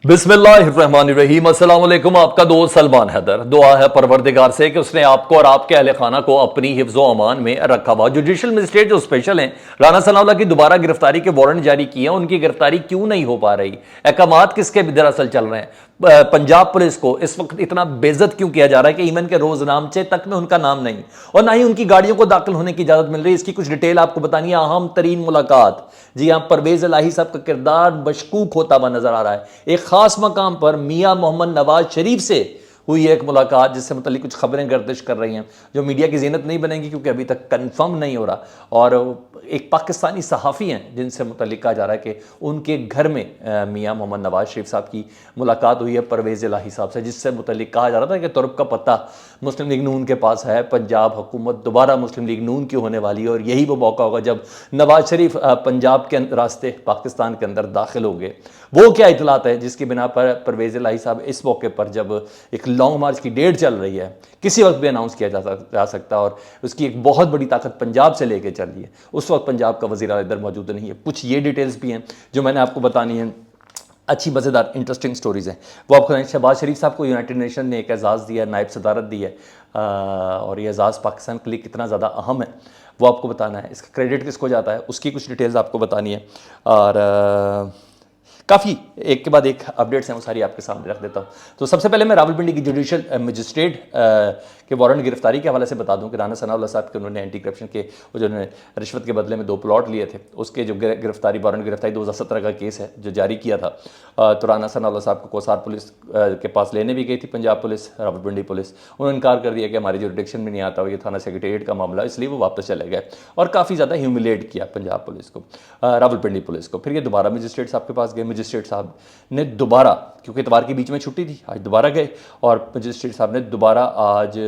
बिस्मिल्लाहिर्रहमानिर्रहीम। अस्सलाम वालेकुम। आपका दोस्त सलमान हैदर। दुआ है परवरदिगार से कि उसने आपको और आपके अहले खाना को अपनी हिफ्ज़ो अमान में रखा हुआ। जुडिशल मजिस्ट्रेट जो स्पेशल हैं, राना सनाउल्लाह की दोबारा गिरफ्तारी के वारंट जारी किए हैं, उनकी गिरफ्तारी क्यों नहीं हो पा रही? अहकामात किसके दरअसल चल रहे हैं? पंजाब पुलिस को इस वक्त इतना बेइज्जत क्यों किया जा रहा है कि ईमन के रोजनामचे तक में उनका नाम नहीं, और ना ही उनकी गाड़ियों को दाखिल होने की इजाजत मिल रही है? इसकी कुछ डिटेल आपको बतानी है। अहम तरीन मुलाकात, जी हां, परवेज इलाही साहब का किरदार मशकूक होता हुआ नजर आ रहा है। एक खास मकाम पर मियां मोहम्मद नवाज शरीफ से हुई एक मुलाकात जिससे मुतल्लिक कुछ खबरें गर्दिश कर रही हैं, जो मीडिया की जीनत नहीं बनेगी क्योंकि अभी तक कंफर्म नहीं हो रहा। और एक पाकिस्तानी सहाफ़ी हैं जिनसे मुतल्लिक कहा जा रहा है कि उनके घर में मियां मोहम्मद नवाज शरीफ साहब की मुलाकात हुई है परवेज़ इलाही साहब से, जिससे मुतल्लिक कहा जा रहा था कि तुर्क का पत्ता मुस्लिम लीग नून के पास है, पंजाब हुकूमत दोबारा मुस्लिम लीग नून की होने वाली है, और यही वो मौका होगा जब नवाज शरीफ पंजाब के रास्ते पाकिस्तान के अंदर दाखिल होंगे। वो क्या इतलात है जिसकी बिना पर परवेज़ इलाही साहब इस मौके पर, जब एक लॉन्ग मार्च की डेट चल रही है, किसी वक्त भी अनाउंस किया जा सकता है, और उसकी एक बहुत बड़ी ताकत पंजाब से लेके चल रही है, उस वक्त पंजाब का वज़ीर आला इधर मौजूद नहीं है। कुछ ये डिटेल्स भी हैं जो मैंने आपको बतानी है। अच्छी मज़ेदार इंटरेस्टिंग स्टोरीज़ हैं वो आपको। शहबाज शरीफ साहब को यूनाइटेड नेशन ने एक एजाज़ दिया, नायब सदारत दी है, और ये एजाज़ पाकिस्तान के लिए कितना ज़्यादा अहम है वो आपको बताना है। इसका क्रेडिट किसको जाता है उसकी कुछ डिटेल्स आपको बतानी है। और काफ़ी एक के बाद एक अपडेट्स हैं, वो सारी आपके सामने रख देता हूँ। तो सबसे पहले मैं रावलपिंडी की जुडिशल मजिस्ट्रेट के वारंट गिरफ्तारी के हवाले से बता दूं कि राना सनाउल्लाह साहब के उन्होंने एंटी करप्शन के वो जो उन्होंने रिश्वत के बदले में 2 प्लॉट लिए थे, उसके जो गिरफ्तारी वारंट गिरफ्तारी 2017 का केस है जो जारी किया था। तो राना सनाउल्लाह साहब को कोसार पुलिस के पास लेने भी गई थी पंजाब पुलिस, रावलपिंडी पुलिस। उन्होंने इनकार कर दिया कि हमारी जुरिडिक्शन में नहीं आता, ये थाना सेक्रेटेरिएट का मामला, इसलिए वो वापस चले गए और काफ़ी ज़्यादा ह्यूमिलेट किया पंजाब पुलिस को, रावलपिंडी पुलिस को। फिर ये दोबारा मजिस्ट्रेट साहब के पास गए। मजिस्ट्रेट साहब ने दोबारा, क्योंकि इतवार के बीच में छुट्टी थी, आज दोबारा गए और मजिस्ट्रेट साहब ने दोबारा आज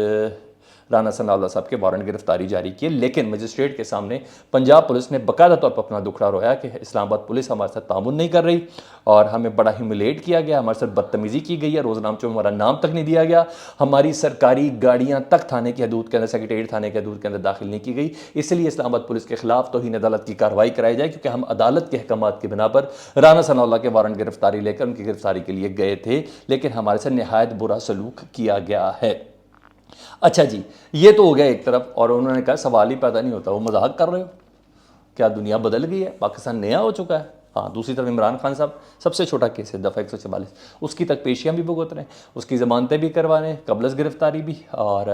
राना सनाउल्लाह साहब के वारंट गिरफ्तारी जारी किए। लेकिन मजिस्ट्रेट के सामने पंजाब पुलिस ने बाकायदा तौर पर अपना दुखड़ा रोया कि इस्लामाबाद पुलिस हमारे साथ तामुन नहीं कर रही और हमें बड़ा ह्यूमिलेट किया गया, हमारे साथ बदतमीज़ी की गई है, रोजनामचों में हमारा नाम तक नहीं दिया गया, हमारी सरकारी गाड़ियाँ तक थाने की हदूद के अंदर, सेक्रेटेरिएट थाने की हदूद के अंदर दाखिल नहीं की गई। इसलिए इस्लामाबाद पुलिस के खिलाफ तौहीन अदालत की कार्रवाई कराई जाए, क्योंकि हम अदालत के अहकामात की बिना पर राना सनाउल्लाह के वारंट गिरफ्तारी लेकर उनकी गिरफ्तारी के लिए गए थे, लेकिन हमारे साथ नहायत बुरा सलूक किया गया है। अच्छा जी, ये तो हो गया एक तरफ। और उन्होंने कहा सवाल ही पैदा नहीं होता, वो मजाक कर रहे हो क्या? दुनिया बदल गई है, पाकिस्तान नया हो चुका है। हाँ, दूसरी तरफ इमरान खान साहब, सबसे छोटा केस है दफ़ा 144, उसकी तक पेशियाँ भी भुगत रहे हैं, उसकी ज़मानतें भी करवा रहे हैं, कबलस गिरफ्तारी भी, और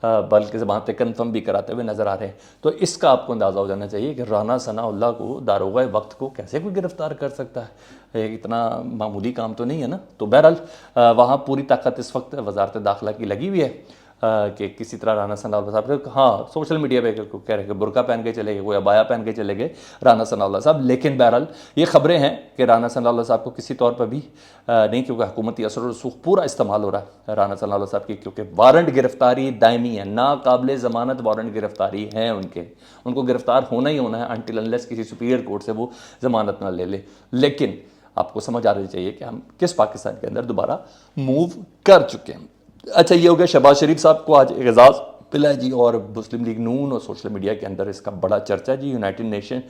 बल्कि ज़मानतें कन्फर्म भी कराते हुए नज़र आ रहे हैं। तो इसका आपको अंदाज़ा हो जाना चाहिए कि राना सनाउल्लाह को, दारोगा वक्त को कैसे कोई गिरफ्तार कर सकता है। इतना मामूली काम तो नहीं है ना। तो बहरहाल वहाँ पूरी ताकत इस वक्त वजारत दाखिला की लगी हुई है कि किसी तरह राना सनाउल्लाह साहब, हाँ सोशल मीडिया पे कह रहे हैं बुरका पहन के चले गए, कोई अबाया पहन के चले गए राना सनाउल्लाह साहब। लेकिन बहरहाल ये खबरें हैं कि राना सनाउल्लाह साहब को किसी तौर पर भी नहीं, क्योंकि हुकूमती असर और रसूख पूरा इस्तेमाल हो रहा है राना सनाउल्लाह साहब की, क्योंकि वारंट गिरफ्तारी दायमी है, नाकाबिले ज़मानत वारंट गिरफ्तारी है उनको गिरफ्तार होना ही होना है अनटिल अनलेस किसी सुपीरियर कोर्ट से वो ज़मानत ना ले ले। लेकिन आपको समझ आ रही चाहिए कि हम किस पाकिस्तान के अंदर दोबारा मूव कर चुके हैं। अच्छा, ये हो गया शहबाज शरीफ साहब को आज एजाज़ मिला है जी, और मुस्लिम लीग नून और सोशल मीडिया के अंदर इसका बड़ा चर्चा है जी। यूनाइटेड नेशन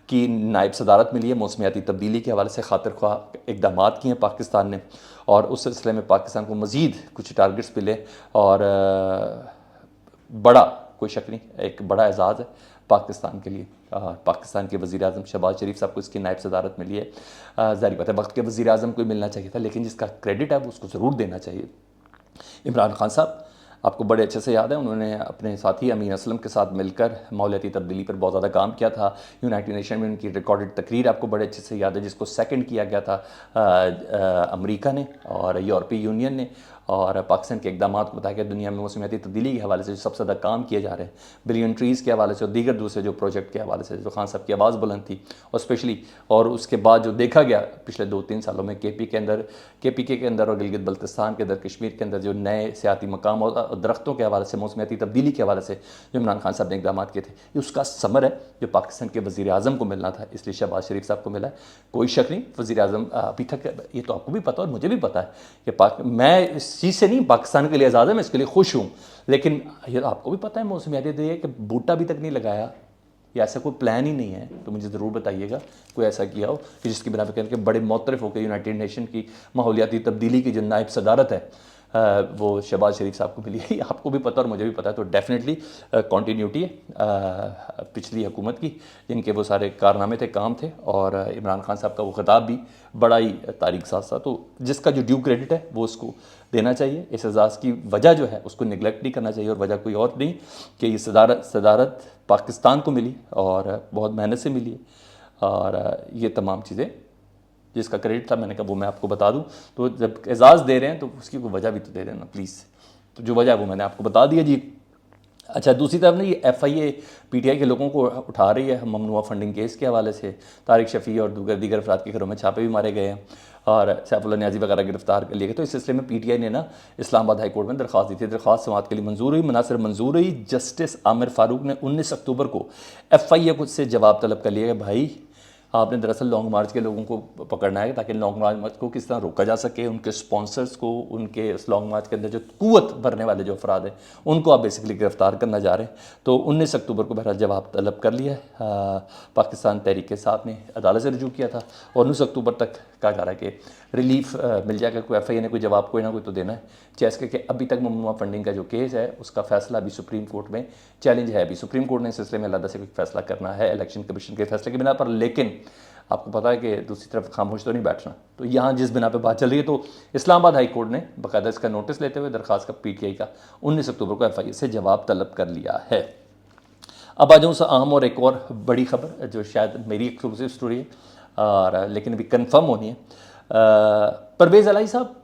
की नायब सदारत मिली है, मौसमियाती तब्दीली के हवाले से खातिर ख्वाह इकदाम किए हैं पाकिस्तान ने, और उस सिलसिले में पाकिस्तान को मज़ीद कुछ टारगेट्स मिले, और बड़ा कोई शक नहीं, एक बड़ा एजाज़ है पाकिस्तान के लिए। पाकिस्तान के वज़ीर आज़म शहबाज शरीफ साहब को इसकी नायब सदारत मिली है। ज़ाहिर बात है वक्त के वज़ीर आज़म को मिलना चाहिए था, लेकिन जिसका क्रेडिट है वो उसको ज़रूर देना चाहिए। इमरान खान साहब, आपको बड़े अच्छे से याद है, उन्होंने अपने साथी अमीन असलम के साथ मिलकर माहौलियाती तब्दीली पर बहुत ज़्यादा काम किया था। यूनाइटेड नेशन में उनकी रिकॉर्डेड तकरीर आपको बड़े अच्छे से याद है, जिसको सेकंड किया गया था अमेरिका ने और यूरोपीय यूनियन ने, और पाकिस्तान के इकदाम को बताया गया दुनिया में मौसमियाती तब्दीली के हवाले से जो सबसे ज़्यादा काम किए जा रहे हैं, बिलियन ट्रीज़ के हवाले से और दीगर दूसरे जो प्रोजेक्ट के हवाले से, जो खान साहब की आवाज़ बुलंद थी, और स्पेशली और उसके बाद जो देखा गया पिछले 2-3 सालों में KPK के अंदर और गिलगित बल्तिस्तान के अंदर, कश्मीर के अंदर जो नए सियाती मकाम और दरख्तों के हवाले से, मौसमियाती तब्दीली के हवाले से जो इमरान खान साहब ने इकदाम किए थे, ये उसका समर है जो पाकिस्तान के वज़ीर आज़म को मिलना था, इसलिए शहबाज शरीफ साहब को मिला है। कोई शक नहीं, वज़ीर आज़म अभी तक, ये तो आपको भी पता और मुझे भी पता है कि मैं इस चीज़ से नहीं, पाकिस्तान के लिए आज़ाद है, मैं इसके लिए खुश हूँ, लेकिन ये आपको भी पता है मौसमियाती कि बूटा अभी तक नहीं लगाया, या ऐसा कोई प्लान ही नहीं है तो मुझे ज़रूर बताइएगा कोई ऐसा किया हो कि जिसकी बिना पर करके बड़े मुतरफ़ होकर यूनाइटेड नेशन की माहौलियाती तब्दीली की जो नायब सदारत है वो शहबाज शरीफ साहब को मिली है। आपको भी पता और मुझे भी पता है, तो डेफिनेटली कॉन्टीन्यूटी है पिछली हुकूमत की, जिनके वो सारे कारनामे थे, काम थे, और इमरान खान साहब का वो खिताब भी बड़ा ही तारीख साज था। तो जिसका जो ड्यू क्रेडिट है वो उसको देना चाहिए। इस एजाज़ की वजह जो है उसको निगलेक्ट नहीं करना चाहिए, और वजह कोई और नहीं कि ये सदारत पाकिस्तान को मिली और बहुत मेहनत से मिली है, और ये तमाम चीज़ें जिसका क्रेडिट था मैंने कहा वो मैं आपको बता दूं। तो जब एजाज़ दे रहे हैं तो उसकी कोई वजह भी तो दे देना प्लीज़। तो जो वजह है वो मैंने आपको बता दिया जी। अच्छा, दूसरी तरफ ना ये FIA PTI के लोगों को उठा रही है ममनुआ फंडिंग केस के हवाले से। तारिक शफ़ी और दीगर अफराद के घरों में छापे भी मारे गए हैं और सैफुल्लाह नियाज़ी वगैरह गिरफ्तार कर लिए गए। तो इस सिलसिले में PTI ने ना इस्लामाबाद हाई कोर्ट में दरख्वास्त दी थी। दरख्वास्त समाअत के लिए मंजूर हुई। मुनासिर मंजूर हुई। जस्टिस आमिर फारूक ने 19 अक्टूबर को FIA को से जवाब तलब कर लिया कि भाई आपने दरअसल लॉन्ग मार्च के लोगों को पकड़ना है ताकि लॉन्ग मार्च को किस तरह रोका जा सके, उनके स्पॉन्सर्स को, उनके उस लॉन्ग मार्च के अंदर जो कुव्वत भरने वाले जो अफराद हैं उनको आप बेसिकली गिरफ्तार करना जा रहे हैं। तो 19 अक्टूबर को बहरहाल जवाब तलब कर लिया है। पाकिस्तान तहरीक साथ ने अदालत से रजू किया था और 19 अक्टूबर तक कहा जा रहा है कि रिलीफ मिल जाएगा। कोई FIA ने कोई जवाब कोई ना कोई तो देना है। जैसे कि अभी तक ममनुआ फंडिंग का जो केस है उसका फैसला अभी सुप्रीम कोर्ट में चैलेंज है। अभी सुप्रीम कोर्ट ने इस सिलसिले में अलग से कोई फैसला करना है इलेक्शन कमीशन के फैसले की बिना पर। लेकिन आपको पता है कि दूसरी तरफ खामोश तो नहीं बैठना। तो यहाँ जिस बिना पे बात चल रही है, तो इस्लामाबाद हाई कोर्ट ने बाकायदा इसका नोटिस लेते हुए दरख्वास्त का PTI का 19 अक्टूबर को FIA से जवाब तलब कर लिया है। अब आ जाऊँ अहम और एक और बड़ी खबर जो शायद मेरी एक्सक्लूसिव स्टोरी है और लेकिन अभी कन्फर्म होनी है। परवेज़ इलाही साहब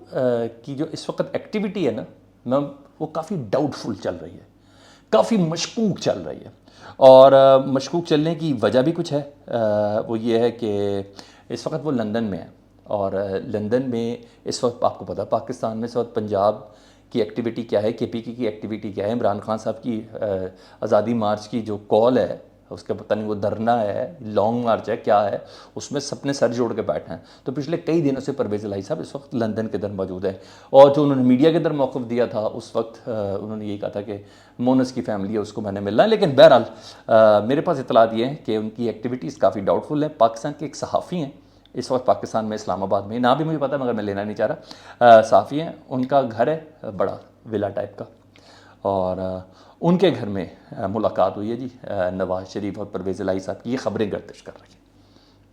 की जो इस वक्त एक्टिविटी है ना मैम, वो काफ़ी डाउटफुल चल रही है, काफ़ी मशकूक चल रही है। और मशकूक चलने की वजह भी कुछ है। वो ये है कि इस वक्त वो लंदन में है और लंदन में इस वक्त आपको पता है पाकिस्तान में इस वक्त पंजाब की एक्टिविटी क्या है, KPK की एक्टिविटी क्या है, इमरान खान साहब की आज़ादी मार्च की जो कॉल है उसका पता नहीं वो धरना है, लॉन्ग मार्च है, क्या है, उसमें सबने सर जोड़ के बैठे हैं। तो पिछले कई दिनों से परवेज़ इलाही साहब इस वक्त लंदन के अंदर मौजूद है और जो उन्होंने मीडिया के अंदर मौक़िफ़ दिया था उस वक्त उन्होंने यही कहा था कि मोनस की फैमिली है उसको मैंने मिलना है। लेकिन बहरहाल मेरे पास इतलात ये है कि उनकी एक्टिविटीज़ काफ़ी डाउटफुल है। पाकिस्तान के एक सहाफ़ी हैं इस वक्त पाकिस्तान में, इस्लामाबाद में, ना भी मुझे पता मगर मैं लेना नहीं चाह रहा। सहाफ़ी हैं, उनका घर है बड़ा विला टाइप का और उनके घर में मुलाकात हुई है जी नवाज़ शरीफ और परवेज़ इलाही साहब की। ये खबरें गर्दिश कर रही हैं,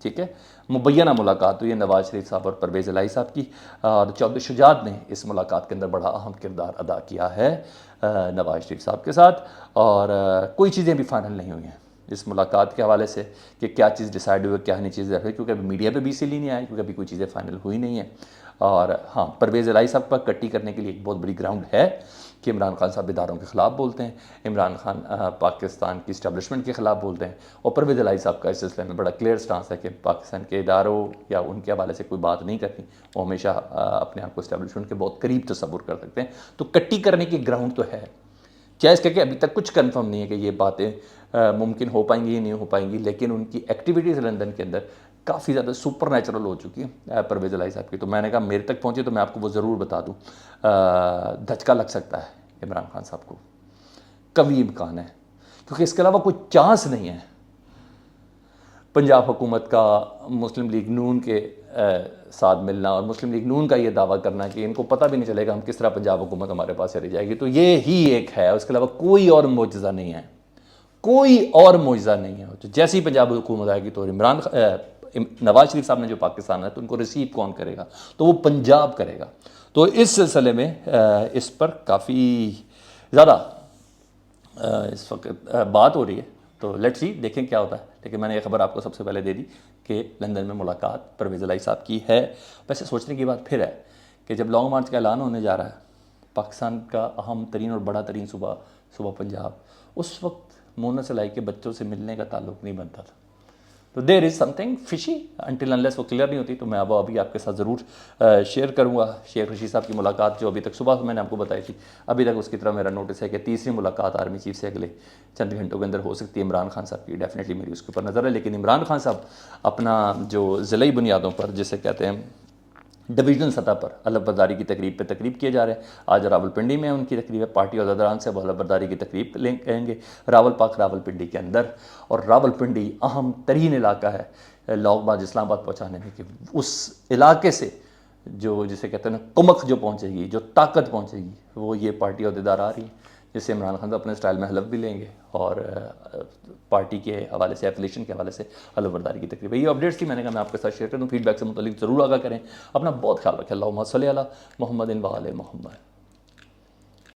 ठीक है। मुबैना मुलाकात हुई है नवाज़ शरीफ साहब और परवेज़ इलाही साहब की और चौधरी शुजात ने इस मुलाकात के अंदर बड़ा अहम किरदार अदा किया है नवाज़ शरीफ साहब के साथ। और कोई चीज़ें भी फाइनल नहीं हुई हैं इस मुलाकात के हवाले से कि क्या चीज़ डिसाइड हुई, क्या नहीं चीज़ है, क्योंकि अभी मीडिया पे भी इसीलिए नहीं आए क्योंकि अभी कोई चीज़ें फाइनल हुई नहीं है। और हाँ, परवेज़ इलाही साहब पर कट्टी करने के लिए एक बहुत बड़ी ग्राउंड है कि इमरान खान साहब इदारों के ख़िलाफ़ बोलते हैं, इमरान खान पाकिस्तान की इस्टेब्लिशमेंट के ख़िलाफ़ बोलते हैं। और परवेज़ इलाही साहब का इस सिलसिले में बड़ा क्लियर स्टांस है कि पाकिस्तान के इदारों या उनके हवाले से कोई बात नहीं करनी। वो हमेशा अपने आप को इस्टेब्लिशमेंट के बहुत करीब तस्वुर कर सकते हैं। तो कट्टी करने की ग्राउंड तो है, क्या इसका कि अभी तक कुछ कंफर्म नहीं है कि ये बातें मुमकिन हो पाएंगी या नहीं हो पाएंगी। लेकिन उनकी एक्टिविटीज़ लंदन के अंदर काफ़ी ज़्यादा सुपर नेचुरल हो चुकी है परवेज़ इलाही साहब की। तो मैंने कहा मेरे तक पहुँचे तो मैं आपको वो ज़रूर बता दूँ। धचका लग सकता है इमरान खान साहब को, कभी इम्कान है, क्योंकि इसके अलावा कोई चांस नहीं है पंजाब हुकूमत का मुस्लिम लीग नून के साथ मिलना और मुस्लिम लीग नून का ये दावा करना कि इनको पता भी नहीं चलेगा हम किस तरह पंजाब हुकूमत हमारे पास चली जाएगी। तो ये ही एक है, उसके अलावा कोई और मौजज़ा नहीं है, कोई और मौजज़ा नहीं है। तो जैसे ही पंजाब हुकूमत आएगी तो नवाज़ शरीफ साहब ने जो पाकिस्तान है तो उनको रिसीव कौन करेगा, तो वो पंजाब करेगा। तो इस सिलसिले में इस पर काफ़ी ज़्यादा इस वक्त बात हो रही है। तो लेट्स सी, देखें क्या होता है। लेकिन मैंने ये खबर आपको सबसे पहले दे दी कि लंदन में मुलाकात परवेज़ इलाही साहब की है। वैसे सोचने की बात फिर है कि जब लॉन्ग मार्च का ऐलान होने जा रहा है, पाकिस्तान का अहम तरीन और बड़ा तरीन सूबा पंजाब, उस वक्त मोनस इलाही के बच्चों से मिलने का ताल्लुक़ नहीं बनता था। तो there is something fishy until unless वो क्लियर नहीं होती। तो मैं अब अभी आपके साथ ज़रूर शेयर करूँगा। शेख रशीद साहब की मुलाकात जो अभी तक सुबह मैंने आपको बताई थी, अभी तक उसकी तरफ मेरा नोटिस है कि तीसरी मुलाकात आर्मी चीफ से अगले चंद घंटों के अंदर हो सकती है इमरान खान साहब की। डेफिनेटली मेरी उसके ऊपर नज़र है। लेकिन इमरान खान साहब अपना जो ज़िले बुनियादों पर जिसे कहते हैं डिवीजनल सतह पर हलफबर्दारी की तकरीब पे तकरीब किए जा रहे हैं। आज रावलपिंडी में उनकी तकरीब है, पार्टी और दरान से हलफबर्दारी की तकरीब कहेंगे रावलपिंडी के अंदर। और रावलपिंडी अहम तरीन इलाका है लोग इस्लामाबाद पहुँचाने में, कि उस इलाके से जो जिसे कहते हैं ना कुमक जो पहुँचेगी, जो ताकत पहुँचेगी, वो ये पार्टी अहदेदार आ रही है, जिससे इमरान खान अपने स्टाइल में हलफ भी लेंगे और पार्टी के हवाले से, एफिलेशन के हवाले से हलफबर्दारी की तकरीब। ये अपडेट्स थी, मैंने कहा मैं आपके साथ शेयर कर दूँ। फीडबैक से मुतालिक ज़रूर आगा करें। अपना बहुत ख्याल रखें। अल्लाहुम्मा सल्ली अला मुहम्मदिन व आले मुहम्मद।